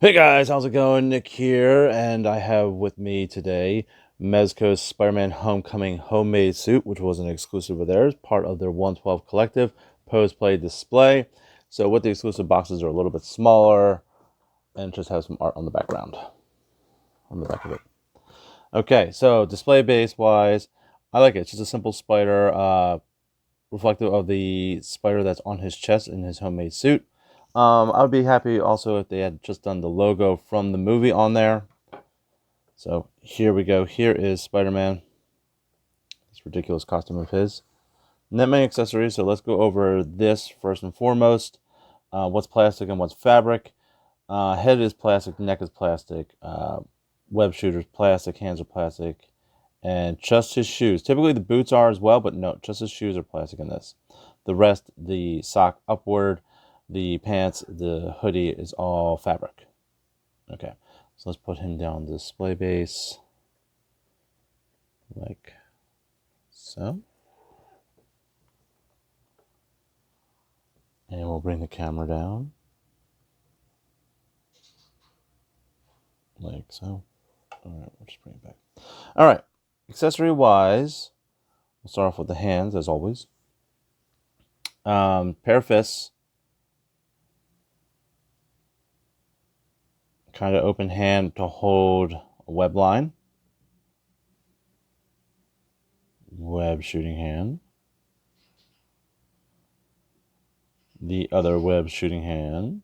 Hey guys, how's it going? Nick here, and I have with me today Mezco's Spider-Man Homecoming homemade suit, which was an exclusive of theirs, part of their 112 collective pose play display. So with the exclusive boxes are a little bit smaller and just have some art on the background, on the back of it. Okay, so display base wise, I like it. It's just a simple spider, reflective of the spider that's on his chest in his homemade suit. I would be happy also if they had just done the logo from the movie on there. So here we go. Here is Spider-Man. This ridiculous costume of his. Not many accessories, so let's go over this first and foremost. What's plastic and what's fabric. Head is plastic, neck is plastic, web shooter's plastic, hands are plastic, and just his shoes. Typically the boots are as well, but no, just his shoes are plastic in this. The rest, the sock upward, the pants, the hoodie is all fabric. Okay, so let's put him down the display base like so. And we'll bring the camera down like so. All right, we'll just bring it back. All right, accessory wise, we'll start off with the hands as always. Pair of fists. Kind of open hand to hold a web line. Web shooting hand. The other web shooting hand.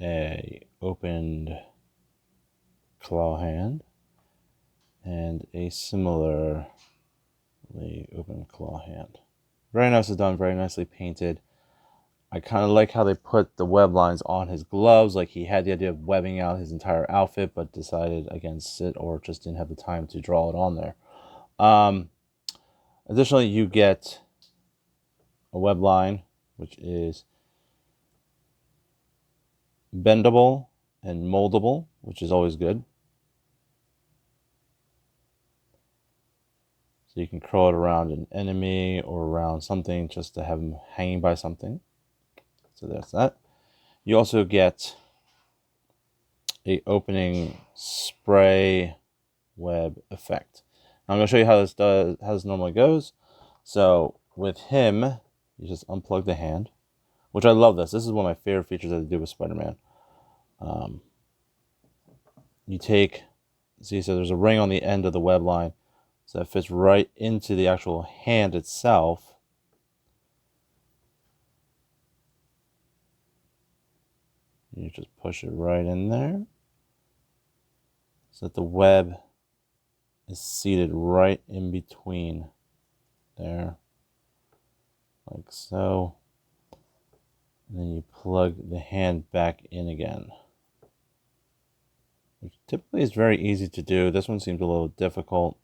A opened claw hand. And a similarly open claw hand. Very nicely done, very nicely painted. I kind of like how they put the web lines on his gloves, like he had the idea of webbing out his entire outfit, but decided against it or just didn't have the time to draw it on there. Additionally, you get a web line, which is bendable and moldable, which is always good. So you can curl it around an enemy or around something just to have them hanging by something. So that's that. You also get a opening spray web effect. Now I'm going to show you how this normally goes. So with him, you just unplug the hand, which I love this. This is one of my favorite features that they do with Spider-Man. You take, see, so there's a ring on the end of the web line, so that fits right into the actual hand itself. You just push it right in there so that the web is seated right in between there, like so. And then you plug the hand back in again, which typically is very easy to do. This one seems a little difficult.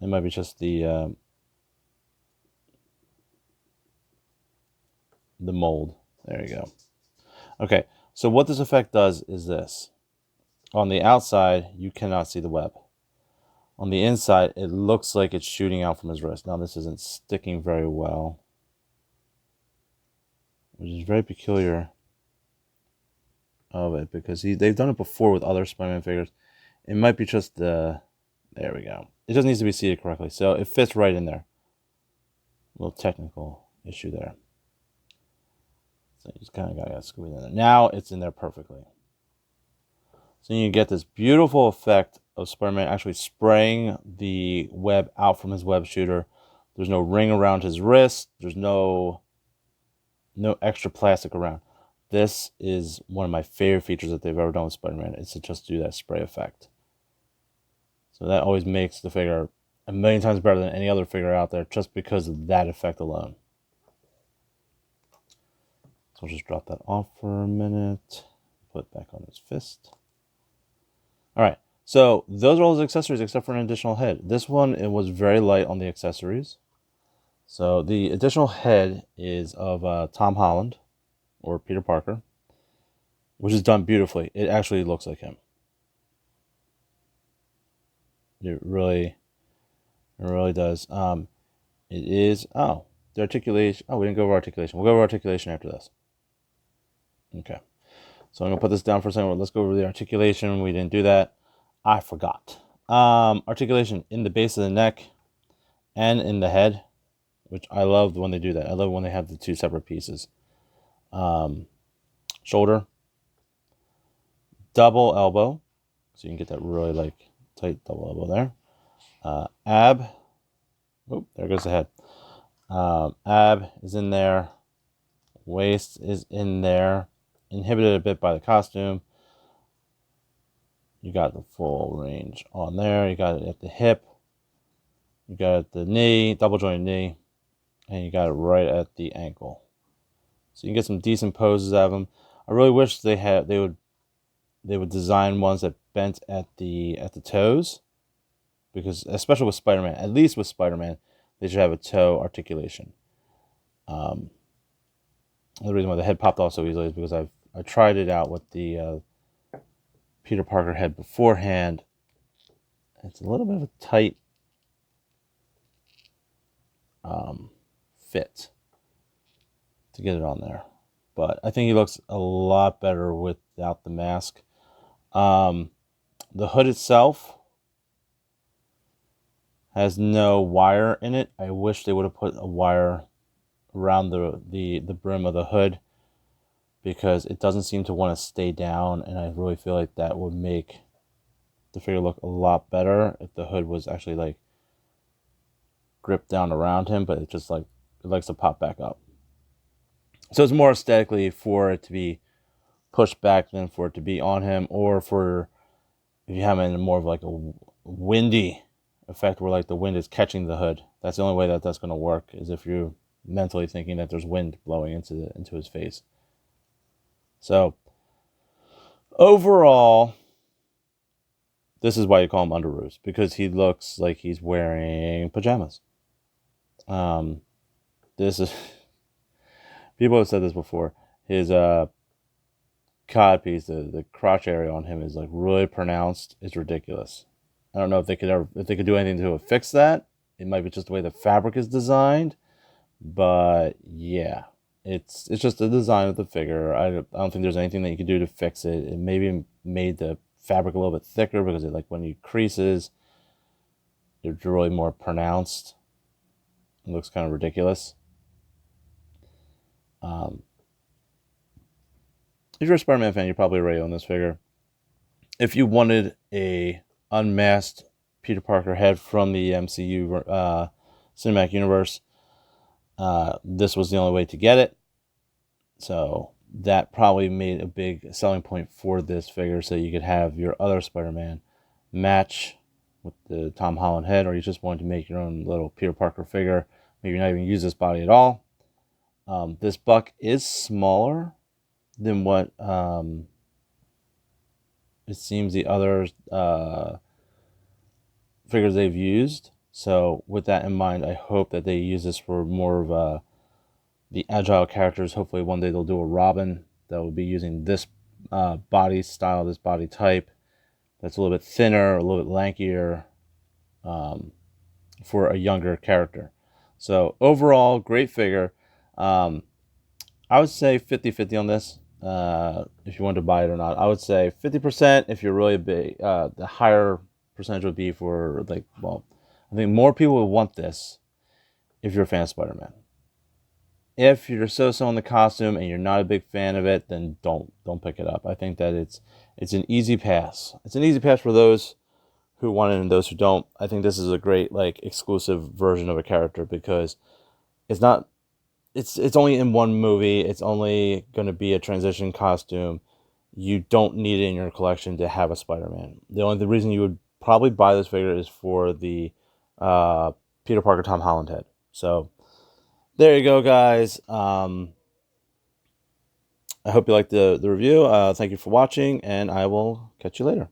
It might be just the mold. There you go. Okay, so what this effect does is this. On the outside, you cannot see the web. On the inside, it looks like it's shooting out from his wrist. Now, this isn't sticking very well, which is very peculiar of it, because they've done it before with other Spider-Man figures. It might be just the... There we go. It just needs to be seated correctly, so it fits right in there. A little technical issue there. So you just kind of got to squeeze it in there. Now it's in there perfectly. So you get this beautiful effect of Spider-Man actually spraying the web out from his web shooter. There's no ring around his wrist. There's no extra plastic around. This is one of my favorite features that they've ever done with Spider-Man. It's to just do that spray effect. So that always makes the figure a million times better than any other figure out there, just because of that effect alone. So I'll just drop that off for a minute. Put it back on his fist. All right. So those are all his accessories except for an additional head. This one, it was very light on the accessories. So the additional head is of Tom Holland or Peter Parker, which is done beautifully. It actually looks like him. It really does. It is, the articulation. Oh, we didn't go over articulation. We'll go over articulation after this. Okay. So I'm going to put this down for a second. Let's go over the articulation. We didn't do that. I forgot. Articulation in the base of the neck and in the head, which I love when they do that. I love when they have the two separate pieces. Shoulder, double elbow, so you can get that really like tight double elbow there. Ab, oh, there goes the head. Ab is in there. Waist is in there. Inhibited a bit by the costume. You got the full range on there. You got it at the hip. You got it at the knee, double jointed knee, and you got it right at the ankle. So you can get some decent poses out of them. I really wish they would design ones that bent at the toes, because especially with Spider-Man, at least with Spider-Man, they should have a toe articulation. The reason why the head popped off so easily is because I tried it out with the Peter Parker head beforehand. It's a little bit of a tight fit to get it on there, but I think he looks a lot better without the mask. The hood itself has no wire in it. I wish they would have put a wire around the brim of the hood, because it doesn't seem to want to stay down, and I really feel like that would make the figure look a lot better if the hood was actually like gripped down around him, but it just like it likes to pop back up. So it's more aesthetically for it to be pushed back than for it to be on him, or for if you have it in more of like a windy effect where like the wind is catching the hood. That's the only way that that's going to work, is if you're mentally thinking that there's wind blowing into his face. So overall, this is why you call him Underoos, because he looks like he's wearing pajamas. This is people have said this before. His cod piece, the crotch area on him is like really pronounced. It's ridiculous. I don't know if they could do anything to fix that. It might be just the way the fabric is designed, but yeah, it's just the design of the figure. I don't think there's anything that you can do to fix it. It maybe made the fabric a little bit thicker, because it, like when you creases, it's really more pronounced. It looks kind of ridiculous. If you're a Spider-Man fan, you're probably already on this figure. If you wanted a unmasked Peter Parker head from the MCU cinematic universe, this was the only way to get it. So that probably made a big selling point for this figure, so you could have your other Spider-Man match with the Tom Holland head, or you just wanted to make your own little Peter Parker figure. Maybe not even use this body at all. This buck is smaller than what it seems the other figures they've used. So with that in mind, I hope that they use this for more of the agile characters. Hopefully one day they'll do a Robin that will be using this body style, this body type, that's a little bit thinner, a little bit lankier, for a younger character. So overall, great figure. I would say 50-50 on this, if you want to buy it or not. I would say 50% if you're really big. The higher percentage would be for, like, well, I think more people would want this if you're a fan of Spider-Man. If you're so-so in the costume and you're not a big fan of it, then don't pick it up. I think that it's an easy pass. It's an easy pass for those who want it and those who don't. I think this is a great, like, exclusive version of a character, because it's not. It's only in one movie. It's only going to be a transition costume. You don't need it in your collection to have a Spider-Man. The reason you would probably buy this figure is for the Peter Parker Tom Holland head. So there you go, guys. I hope you liked the review. Thank you for watching, and I will catch you later.